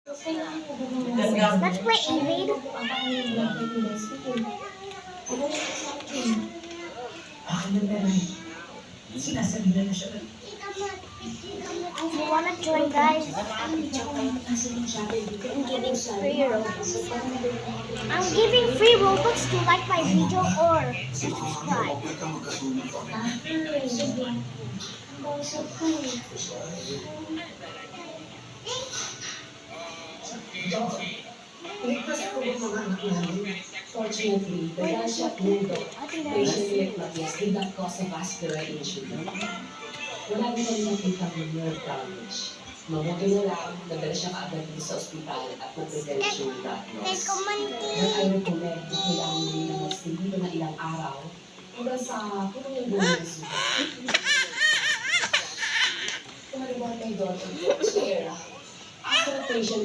Let's play Evade. If you wanna join, guys, I'm giving free Robux. I'm giving free Robux to like my video or subscribe. Fortunately, the gunshot wound of patient Rick Matias did not cause a vascular injury. Wala din kami nakitang nerve damage. Mabuti na lang, nadala siya kaagad dito sa ospital at na-prevent yung diagnose. But I recommend na kailangan mo na mag-stay dito na ilang araw hanggang sa kung yung buong resulta. Kung ano ba tayo doon, share. After patient